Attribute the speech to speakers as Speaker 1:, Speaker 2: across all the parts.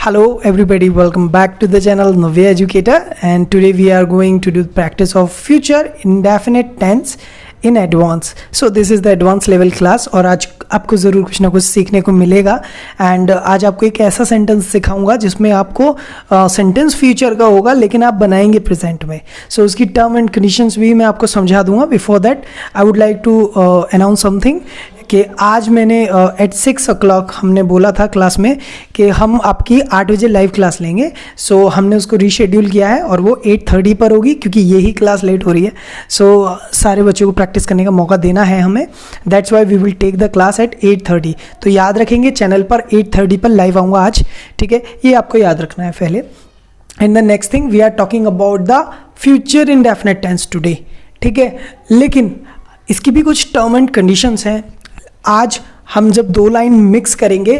Speaker 1: Hello everybody, welcome back to the channel Navya Educator, and today we are going to do practice of future indefinite tense in advance. So this is the advanced level class और आज आपको ज़रूर कुछ ना कुछ सीखने को मिलेगा. एंड आज आपको एक ऐसा सेंटेंस सिखाऊंगा जिसमें आपको सेंटेंस फ्यूचर का होगा लेकिन आप बनाएंगे प्रेजेंट में. सो उसकी टर्म एंड कंडीशंस भी मैं आपको समझा दूंगा. Before that I would like to announce something कि आज मैंने एट 6 o'clock हमने बोला था क्लास में कि हम आपकी 8 बजे लाइव क्लास लेंगे. सो हमने उसको रीशेड्यूल किया है और वो 8:30 पर होगी क्योंकि यही क्लास लेट हो रही है. सो सारे बच्चों को प्रैक्टिस करने का मौका देना है हमें. That's why we will take the class at 8:30. तो याद रखेंगे चैनल पर 8:30 पर लाइव आऊँगा आज. ठीक है, ये आपको याद रखना है पहले. And the next thing we are talking about the future indefinite tense today. ठीक है, लेकिन इसकी भी कुछ टर्म एंड कंडीशंस हैं. आज हम जब दो लाइन मिक्स करेंगे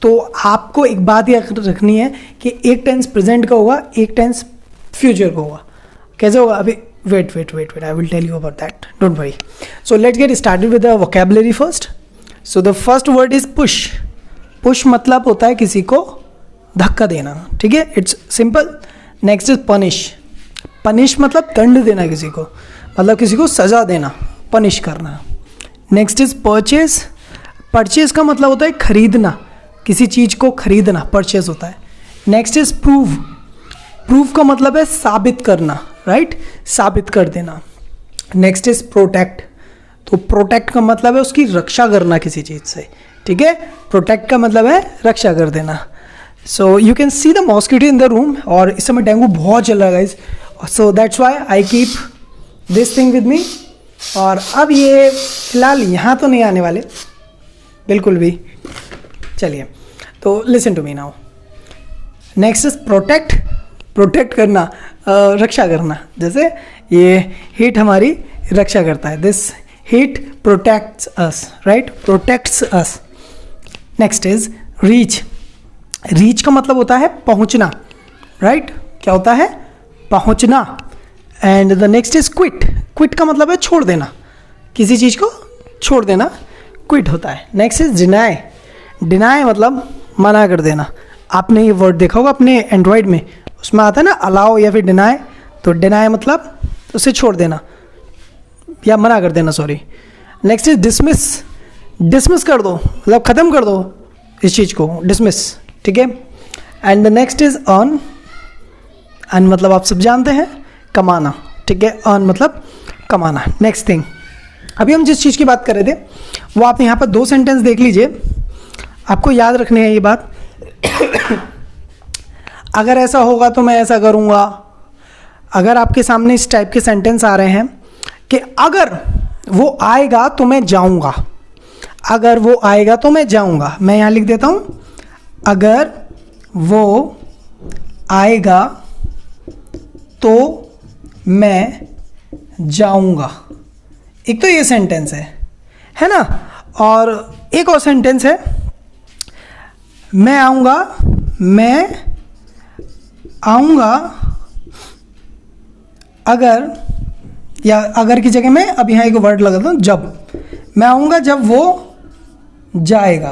Speaker 1: तो आपको एक बात याद रखनी है कि एक टेंस प्रेजेंट का होगा, एक टेंस फ्यूचर का होगा. कैसे होगा? अभी wait I will tell you about that, don't worry. So let's get started with the vocabulary first. So the first word is push. Push मतलब होता है किसी को धक्का देना. ठीक है, it's simple. Next is punish. Punish मतलब दंड देना किसी को, मतलब किसी को सजा देना, पनिश करना. Next is purchase. परचेज का मतलब होता है खरीदना, किसी चीज़ को खरीदना परचेज होता है. Next is prove. प्रूव का मतलब है साबित करना, राइट, साबित कर देना. Next is protect. तो प्रोटेक्ट का मतलब है उसकी रक्षा करना किसी चीज़ से. ठीक है, प्रोटेक्ट का मतलब है रक्षा कर देना. So you can see the mosquito in the room. और इस समय डेंगू बहुत चल रहा है guys. So that's why I keep this thing with me. और अब ये फिलहाल यहाँ तो नहीं आने वाले बिल्कुल भी. चलिए, तो listen to me now. Next is protect. Protect करना, रक्षा करना. जैसे ये हीट हमारी रक्षा करता है. This heat protects us, right, protects us. Next is reach. Reach का मतलब होता है पहुँचना, राइट. क्या होता है? पहुँचना. And the next is quit. Quit का मतलब है छोड़ देना, किसी चीज़ को छोड़ देना, क्विट होता है. Next is deny. डिनाई मतलब मना कर देना. आपने ये वर्ड देखा होगा अपने एंड्रॉयड में, उसमें आता है ना अलाउ या फिर डिनाई. तो डिनाई मतलब उसे छोड़ देना या मना कर देना, sorry. Next is dismiss. Dismiss कर दो मतलब ख़त्म कर दो इस चीज़ को, डिसमिस. ठीक है. And the next is earn. Earn मतलब आप सब जानते हैं, कमाना. ठीक है, अर्न मतलब कमाना. नेक्स्ट थिंग, अभी हम जिस चीज़ की बात कर रहे थे वो आपने यहाँ पर दो सेंटेंस देख लीजिए. आपको याद रखने हैं ये बात. अगर ऐसा होगा तो मैं ऐसा करूँगा. अगर आपके सामने इस टाइप के सेंटेंस आ रहे हैं कि अगर वो आएगा तो मैं जाऊँगा, अगर वो आएगा तो मैं जाऊँगा, मैं यहाँ लिख देता हूँ अगर वो आएगा तो मैं जाऊँगा. एक तो ये सेंटेंस है ना. और एक और सेंटेंस है मैं आऊँगा. मैं आऊँगा अगर, या अगर की जगह मैं अब यहाँ एक वर्ड लगाता हूँ जब. मैं आऊँगा जब वो जाएगा.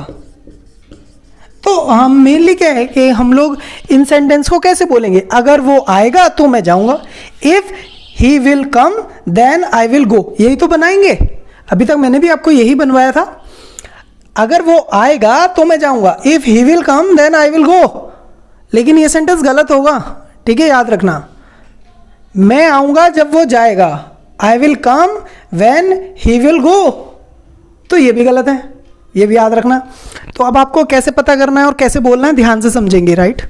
Speaker 1: तो हम मेनली क्या है कि हम लोग इन सेंटेंस को कैसे बोलेंगे? अगर वो आएगा तो मैं जाऊँगा. If he will come then I will go, यही तो बनाएंगे. अभी तक मैंने भी आपको यही बनवाया था. अगर वो आएगा तो मैं जाऊँगा, if he will come then I will go. लेकिन ये सेंटेंस गलत होगा. ठीक है, याद रखना. मैं आऊँगा जब वो जाएगा, I will come when he will go, तो ये भी गलत है, ये भी याद रखना. तो अब आपको कैसे पता करना है और कैसे बोलना है, ध्यान से समझेंगे, राइट.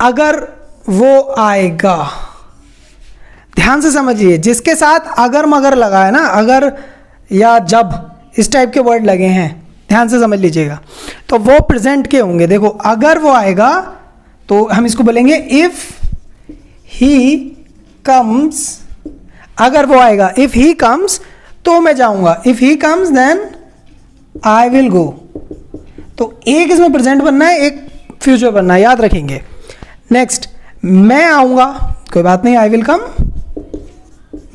Speaker 1: अगर वो आएगा, ध्यान से समझिए. जिसके साथ अगर मगर लगा है ना, अगर या जब, इस टाइप के वर्ड लगे हैं, ध्यान से समझ लीजिएगा. तो वो प्रेजेंट के होंगे. देखो, अगर वो आएगा तो हम इसको बोलेंगे इफ ही कम्स. अगर वो आएगा, इफ ही कम्स तो मैं जाऊंगा, if he comes then I will go. तो एक इसमें प्रेजेंट बनना है, एक फ्यूचर बनना है, याद रखेंगे. नेक्स्ट, मैं आऊँगा, कोई बात नहीं, आई विल कम.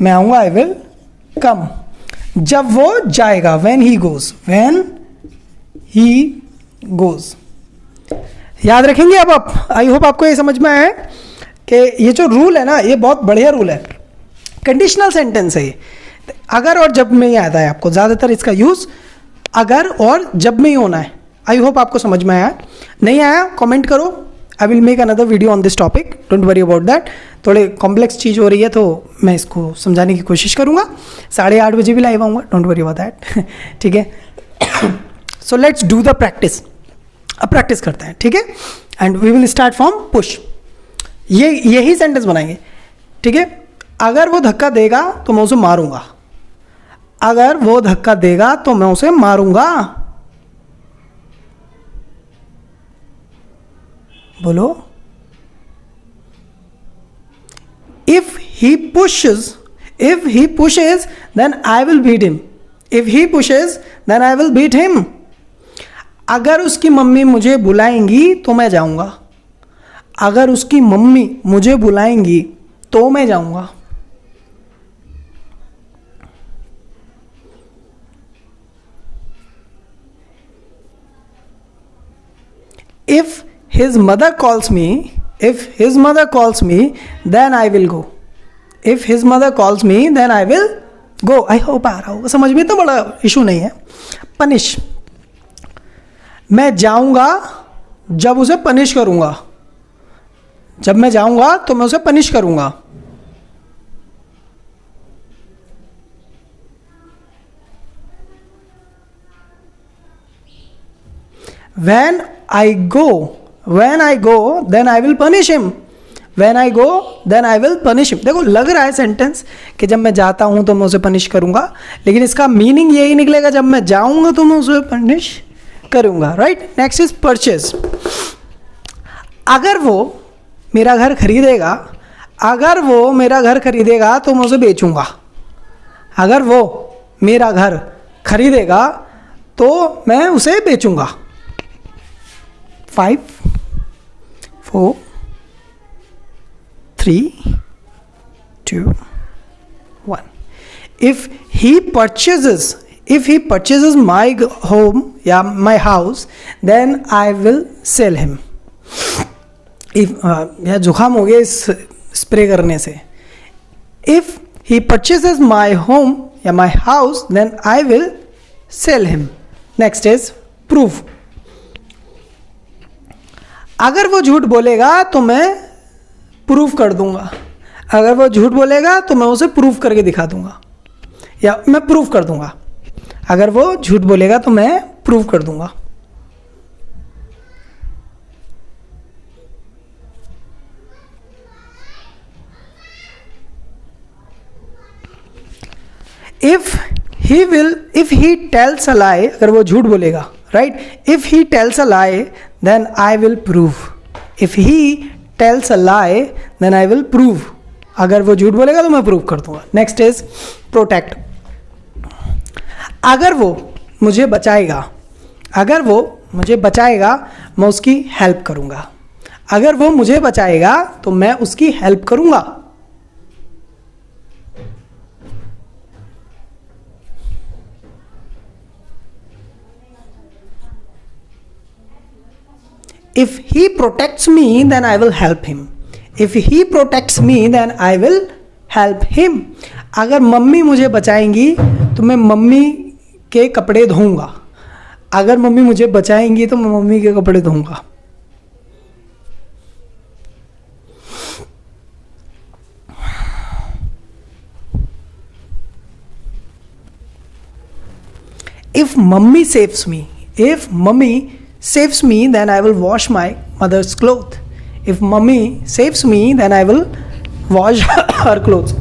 Speaker 1: मैं आऊँगा, आई विल कम. जब वो जाएगा, when he goes, when he goes. याद रखेंगे अब आप? आई होप आपको ये समझ में आया है कि ये जो रूल है ना, ये बहुत बढ़िया रूल है। कंडीशनल सेंटेंस है ये, अगर और जब में ही आता है आपको, ज़्यादातर इसका यूज़ अगर और जब में ही होना है। आई होप आपको समझ में आया। नहीं आया कमेंट करो, I will make another video on this topic, don't worry about that. थोड़े कॉम्प्लेक्स चीज़ हो रही है तो मैं इसको समझाने की कोशिश करूँगा। 8:30 बजे भी लाइव आऊँगा, डोंट वरी अबाउट दैट। ठीक है, so let's do the practice. अब प्रैक्टिस करते हैं, ठीक है, and we will start from push. यही सेंटेंस बनाएंगे, ठीक है। अगर वो धक्का देगा तो मैं उसे मारूंगा, अगर वो धक्का देगा तो मैं उसे मारूंगा। बोलो। If he pushes then I will beat him, if he pushes then I will beat him. अगर उसकी मम्मी मुझे बुलाएंगी तो मैं जाऊंगा, अगर उसकी मम्मी मुझे बुलाएंगी तो मैं जाऊंगा। If his mother calls me, then I will go. If his mother calls me, then I will go. I hope आ रहा होगा समझ में, तो बड़ा इशू नहीं है। पनिश, मैं जाऊंगा जब उसे पनिश करूंगा, जब मैं जाऊंगा तो मैं उसे पनिश करूंगा। When I go, then I will punish him. When I go, then I will punish him. देखो लग रहा है सेंटेंस कि जब मैं जाता हूं तो मैं उसे पनिश करूंगा, लेकिन इसका मीनिंग यही निकलेगा जब मैं जाऊंगा तो मैं उसे पनिश करूंगा, राइट। Next is purchase. अगर वो मेरा घर खरीदेगा, अगर वो मेरा घर खरीदेगा तो मैं उसे बेचूंगा, अगर वो मेरा घर खरीदेगा तो मैं उसे बेचूंगा। 5 4 3 2 1. If he purchases my home या my house, then I will sell him. या जुकाम हो गया इस स्प्रे करने से। If he purchases my home या my house, then I will sell him. Next is proof. अगर वो झूठ बोलेगा तो मैं प्रूफ कर दूंगा, अगर वो झूठ बोलेगा तो मैं उसे प्रूफ करके दिखा दूंगा, या मैं प्रूफ कर दूंगा। अगर वो झूठ बोलेगा तो मैं प्रूफ कर दूंगा। if he tells a lie, अगर वो झूठ बोलेगा, right, if he tells a lie then I will prove. If he tells a lie then I will prove. अगर वो झूठ बोलेगा तो मैं प्रूव कर दूंगा। Next is protect. अगर वो मुझे बचाएगा, अगर वो मुझे बचाएगा मैं उसकी हेल्प करूंगा, अगर वो मुझे बचाएगा तो मैं उसकी हेल्प करूंगा। If he protects me, then I will help him. If he protects me, then I will help him. अगर मम्मी मुझे बचाएंगी तो मैं मम्मी के कपड़े धोऊंगा, अगर मम्मी मुझे बचाएंगी तो मैं मम्मी के कपड़े धोऊंगा। If mummy saves me, if mummy saves me, then I will wash my mother's clothes. If mummy saves me, then I will wash her clothes.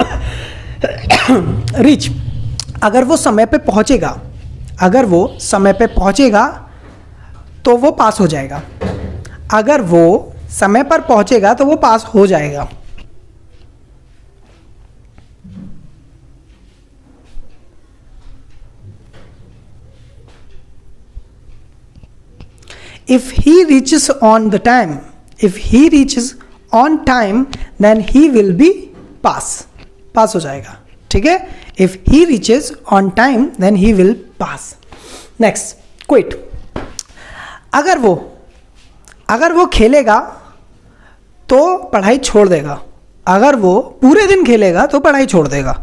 Speaker 1: Reach. अगर वो समय पे पहुंचेगा, अगर वो समय पे पहुंचेगा तो वो पास हो जाएगा, अगर वो समय पर पहुंचेगा तो वो पास हो जाएगा। If he reaches on the time, if he reaches on time, then he will be pass. पास हो जाएगा, ठीक है। If he reaches on time, then he will pass. Next, quit. अगर वो खेलेगा तो पढ़ाई छोड़ देगा, अगर वो पूरे दिन खेलेगा तो पढ़ाई छोड़ देगा,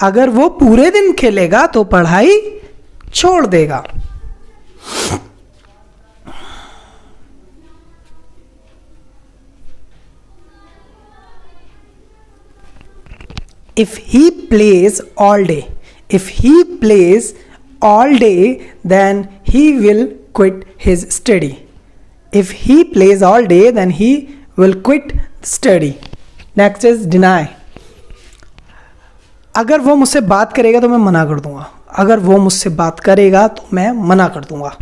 Speaker 1: अगर वो पूरे दिन खेलेगा तो पढ़ाई छोड़ देगा। If he plays all day, if he plays all day, then he will quit his study. If he plays all day, then he will quit study. Next is deny. अगर वो मुझसे बात करेगा तो मैं मना कर दूंगा, अगर वो मुझसे बात करेगा तो मैं मना कर दूंगा।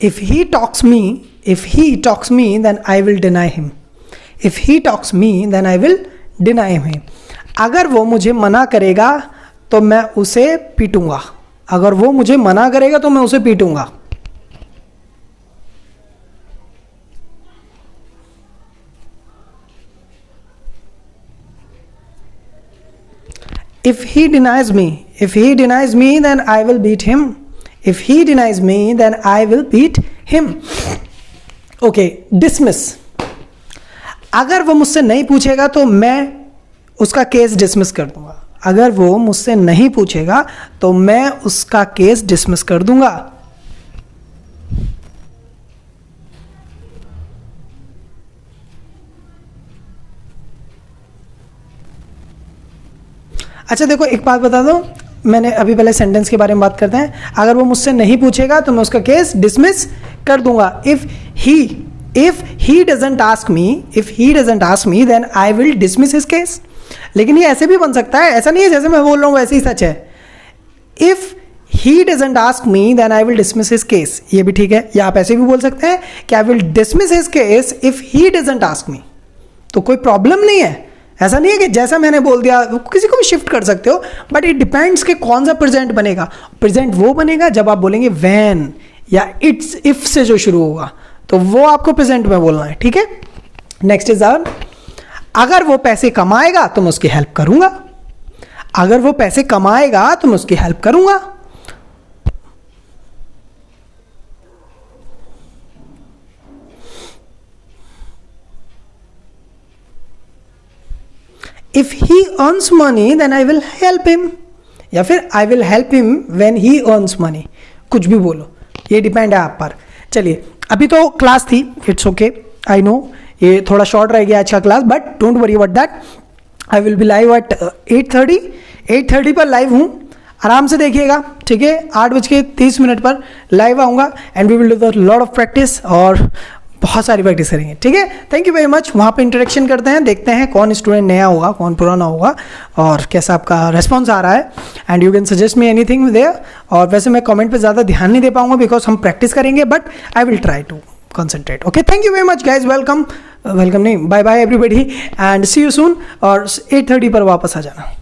Speaker 1: If he talks me, then I will deny him. If he talks me, then I will deny him. अगर वो मुझे मना करेगा तो मैं उसे पीटूंगा, अगर वो मुझे मना करेगा तो मैं उसे पीटूंगा। If he denies me, then I will beat him. If he denies me, then I will beat him. Okay, dismiss. अगर वो मुझसे नहीं पूछेगा तो मैं उसका केस डिसमिस कर दूंगा, अगर वो मुझसे नहीं पूछेगा तो मैं उसका केस डिसमिस कर दूंगा। अच्छा देखो, एक बात बता दो, मैंने अभी पहले सेंटेंस के बारे में बात करते हैं। अगर वो मुझसे नहीं पूछेगा तो मैं उसका केस डिसमिस कर दूंगा। If he doesn't ask me then I will dismiss his case. लेकिन ये ऐसे भी बन सकता है, ऐसा नहीं है जैसे मैं बोल रहा हूँ वैसे ही सच है। If he doesn't ask me then I will dismiss his case, ये भी ठीक है। या आप ऐसे भी बोल सकते हैं कि आई will dismiss his case if he doesn't ask मी, तो कोई प्रॉब्लम नहीं है। ऐसा नहीं है कि जैसा मैंने बोल दिया, किसी को भी शिफ्ट कर सकते हो, बट इट डिपेंड्स कि कौन सा प्रेजेंट बनेगा। प्रेजेंट वो बनेगा जब आप बोलेंगे व्हेन या इट्स, इफ से जो शुरू होगा, तो वो आपको प्रेजेंट में बोलना है, ठीक है। Next is earn. अगर वो पैसे कमाएगा तो मैं उसकी हेल्प करूंगा, अगर वो पैसे कमाएगा तो मैं उसकी हेल्प करूंगा। If he earns money then I will help him, या फिर I will help him when he earns money, कुछ भी बोलो, ये डिपेंड है आप पर। चलिए, अभी तो क्लास थी, इट्स ओके, आई नो ये थोड़ा शॉर्ट रह गया आज का class, but don't worry about that. I will be live at 8:30 पर लाइव हूँ, आराम से देखिएगा, ठीक है। 8:30 पर लाइव आऊँगा and we will do the lot of practice, और बहुत सारी प्रैक्टिस करेंगे, ठीक है। Thank you very much. वहाँ पे इंटरेक्शन करते हैं, देखते हैं कौन स्टूडेंट नया होगा, कौन पुराना होगा, और कैसा आपका रिस्पॉन्स आ रहा है। And you can suggest me anything there. और वैसे मैं कमेंट पे ज़्यादा ध्यान नहीं दे पाऊंगा बिकॉज हम प्रैक्टिस करेंगे, but I will try to concentrate. Okay, thank you very much guys, welcome नहीं, bye bye everybody and see you soon. और 8:30 पर वापस आ जाना।